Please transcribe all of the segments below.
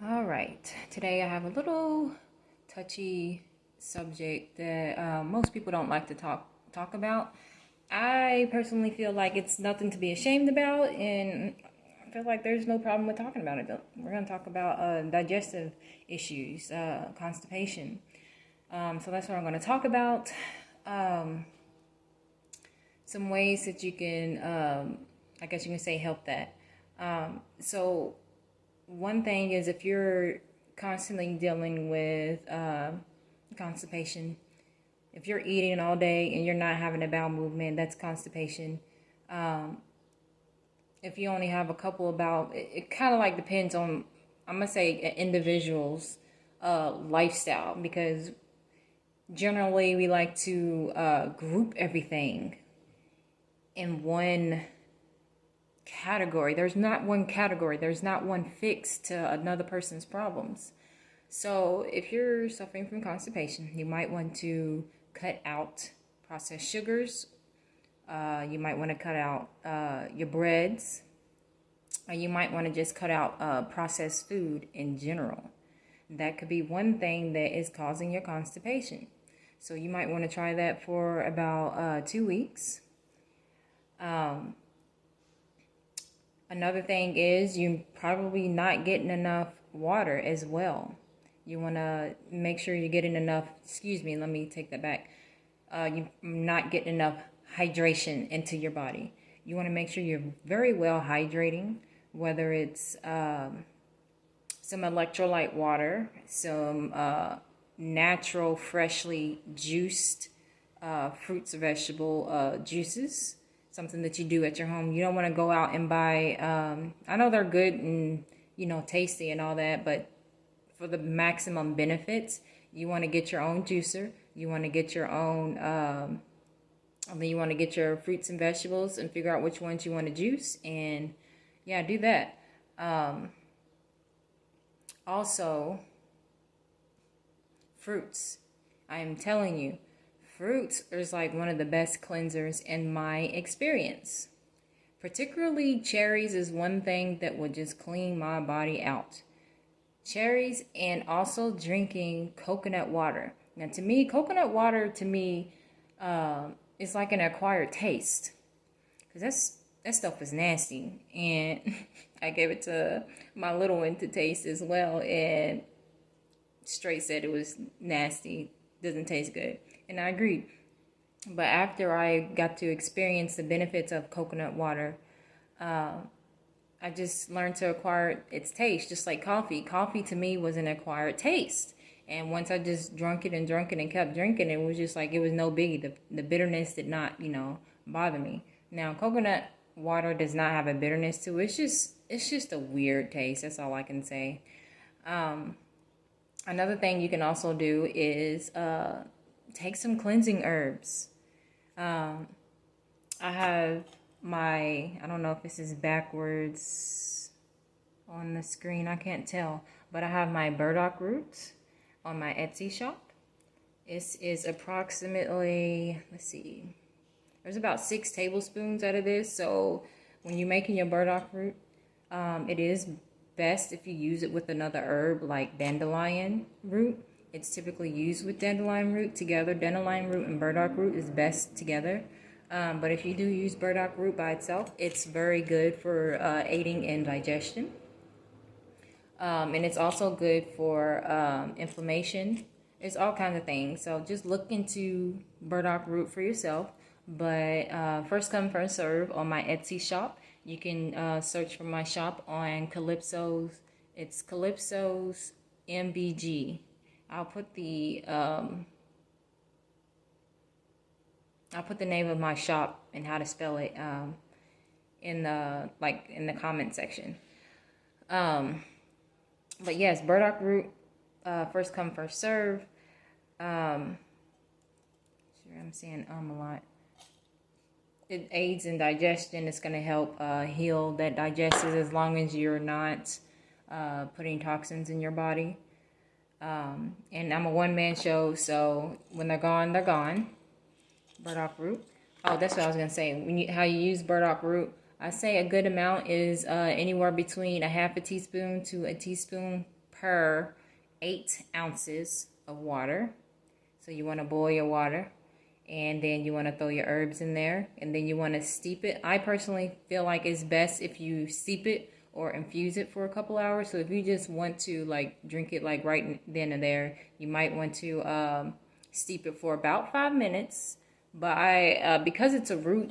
All right, today I have a little touchy subject that most people don't like to talk about. I personally feel like it's nothing to be ashamed about, and I feel like there's no problem with talking about it. We're going to talk about digestive issues, constipation. So that's what I'm going to talk about. Um, some ways that you can, I guess you can say, help that. So one thing is if you're constantly dealing with constipation, if you're eating all day and you're not having a bowel movement, that's constipation. Um, if you only have a couple of bowel, it kind of like depends on, I'm gonna say, an individual's lifestyle, because generally we like to group everything in one category. There's not one category. There's not one fix to another person's problems. So if you're suffering from constipation, you might want to cut out processed sugars. You might want to cut out your breads. Or you might want to just cut out processed food in general. That could be one thing that is causing your constipation. So you might want to try that for about 2 weeks. Another thing is you probably not getting enough water as well. You want to make sure you're getting enough, excuse me, let me take that back. You're not getting enough hydration into your body. You want to make sure you're very well hydrating, whether it's some electrolyte water, some natural, freshly juiced fruits or vegetable juices, something that you do at your home. You don't want to go out and buy, I know they're good and, tasty and all that, but for the maximum benefits, you want to get your own juicer. You want to get your own, and then you want to get your fruits and vegetables and figure out which ones you want to juice. And yeah, do that. Also, fruits. I am telling you, fruits is like one of the best cleansers in my experience. Particularly cherries is one thing that would just clean my body out. Cherries, and also drinking coconut water. Now, to me, coconut water is like an acquired taste, because that stuff is nasty, and I gave it to my little one to taste as well, and straight said it was nasty, doesn't taste good, and I agreed. But after I got to experience the benefits of coconut water, I just learned to acquire its taste, just like coffee. Coffee to me was an acquired taste. And once I just drunk it and kept drinking, it was just like it was no biggie. The bitterness did not, bother me. Now, coconut water does not have a bitterness to it. It's just a weird taste. That's all I can say. Another thing you can also do is take some cleansing herbs. I have I don't know if this is backwards on the screen, I can't tell, but I have my burdock roots on my Etsy shop. This is approximately, let's see, there's about 6 tablespoons out of this. So when you're making your burdock root, it is best if you use it with another herb like dandelion root. It's typically used with dandelion root together. Dandelion root and burdock root is best together. But if you do use burdock root by itself, it's very good for aiding in digestion. And it's also good for inflammation. It's all kinds of things. So just look into burdock root for yourself. But first come, first serve on my Etsy shop. You can search for my shop on Calypso's. It's Calypso's MBG. I'll put the name of my shop and how to spell it in the comment section. But yes, burdock root, first come, first serve. I'm saying a lot. It aids in digestion. It's going to help heal that digestive as long as you're not putting toxins in your body. And I'm a one-man show, so when they're gone, they're gone. Burdock root. Oh, that's what I was going to say. How you use burdock root, I say a good amount is anywhere between a half a teaspoon to a teaspoon per 8 ounces of water. So you want to boil your water, and then you want to throw your herbs in there, and then you want to steep it. I personally feel like it's best if you steep it or infuse it for a couple hours. So if you just want to like drink it like right then and there, you might want to steep it for about 5 minutes. But because it's a root,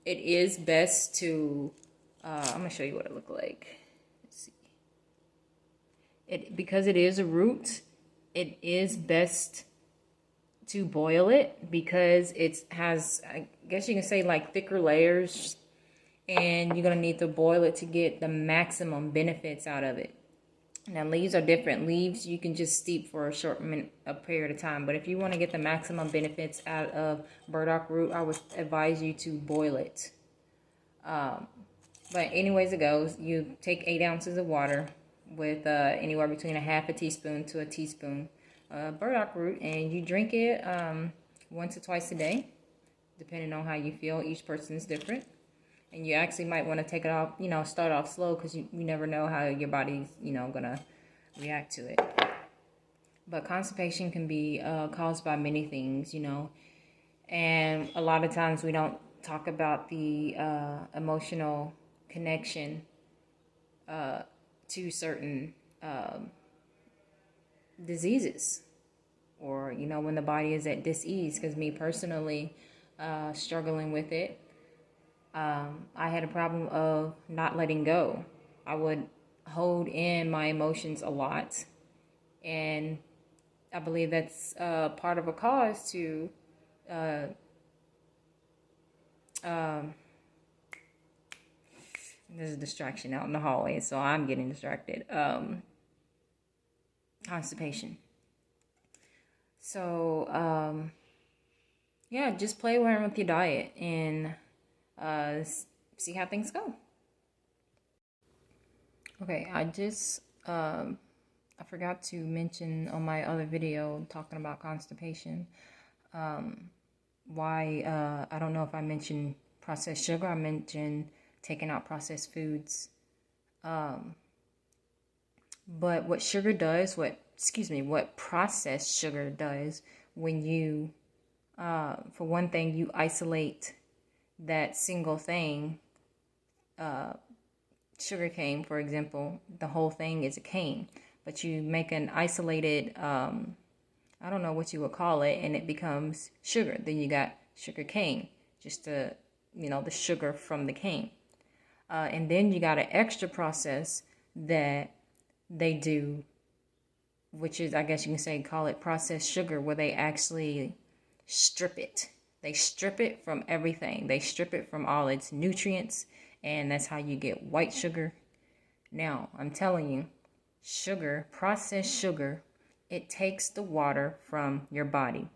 it is best to I'm gonna show you what it looked like. Let's see. Because it is a root, it is best to boil it because it has, I guess you can say, like thicker layers, and you're gonna need to boil it to get the maximum benefits out of it. Now, leaves are different. Leaves you can just steep for a period of time, but if you want to get the maximum benefits out of burdock root, I would advise you to boil it. But anyways it goes, you take 8 ounces of water with anywhere between a half a teaspoon to a teaspoon burdock root, and you drink it once or twice a day, depending on how you feel. Each person is different. And you actually might want to take it off, start off slow, because you never know how your body's, going to react to it. But constipation can be caused by many things, and a lot of times we don't talk about the emotional connection to certain diseases, or, when the body is at dis-ease. Because me personally, struggling with it, I had a problem of not letting go. I would hold in my emotions a lot, and I believe that's part of a cause to there's a distraction out in the hallway, so I'm getting distracted. Constipation. So yeah, just play around with your diet and see how things go. Okay, I forgot to mention on my other video talking about constipation, why I don't know if I mentioned processed sugar. I mentioned taking out processed foods, but what processed sugar does, when you for one thing, you isolate that single thing. Sugar cane, for example, the whole thing is a cane, but you make an isolated, I don't know what you would call it, and it becomes sugar. Then you got sugar cane, just the sugar from the cane. And then you got an extra process that they do, which is, I guess you can say, call it processed sugar, where they actually strip it. They strip it from everything. They strip it from all its nutrients, and that's how you get white sugar. Now, I'm telling you, sugar, processed sugar, it takes the water from your body.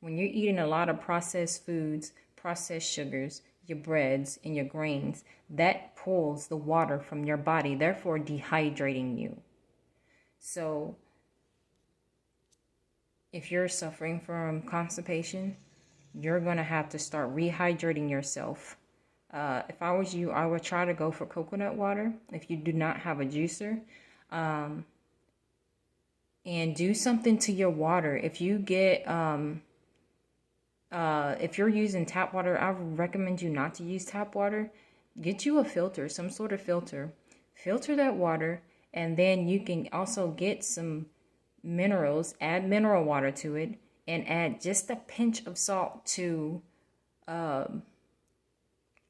When you're eating a lot of processed foods, processed sugars, your breads and your grains, that pulls the water from your body, therefore dehydrating you. So if you're suffering from constipation, you're going to have to start rehydrating yourself. If I was you, I would try to go for coconut water if you do not have a juicer. And do something to your water. If you get, if you're using tap water, I would recommend you not to use tap water. Get you a filter, some sort of filter. Filter that water, and then you can also get some minerals, add mineral water to it, and add just a pinch of salt to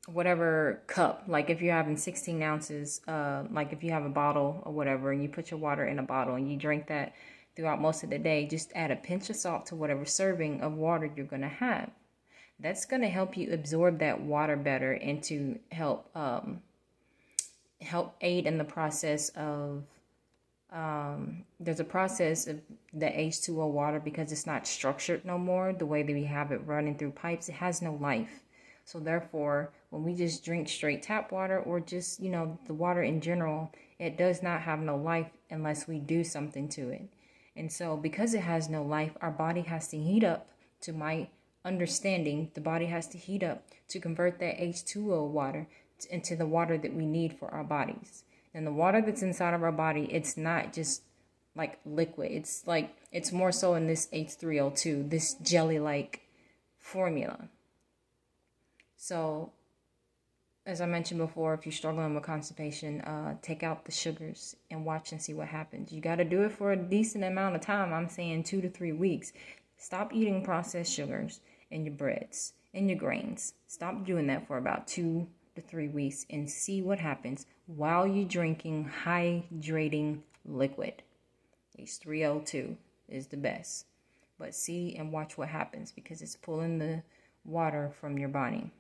whatever cup. Like if you're having 16 ounces, like if you have a bottle or whatever, and you put your water in a bottle and you drink that throughout most of the day, just add a pinch of salt to whatever serving of water you're going to have. That's going to help you absorb that water better, and to help aid in the process of there's a process of the H2O water, because it's not structured no more the way that we have it running through pipes. It has no life. So therefore, when we just drink straight tap water, or just, the water in general, it does not have no life unless we do something to it. And so because it has no life, our body has to heat up. To my understanding, the body has to heat up to convert that H2O water into the water that we need for our bodies. And the water that's inside of our body, it's not just like liquid. It's more so in this H3O2, this jelly-like formula. So, as I mentioned before, if you're struggling with constipation, take out the sugars and watch and see what happens. You got to do it for a decent amount of time. I'm saying 2 to 3 weeks. Stop eating processed sugars and your breads and your grains. Stop doing that for about 2 to 3 weeks and see what happens while you're drinking hydrating liquid. H3O2 is the best. But see and watch what happens because it's pulling the water from your body.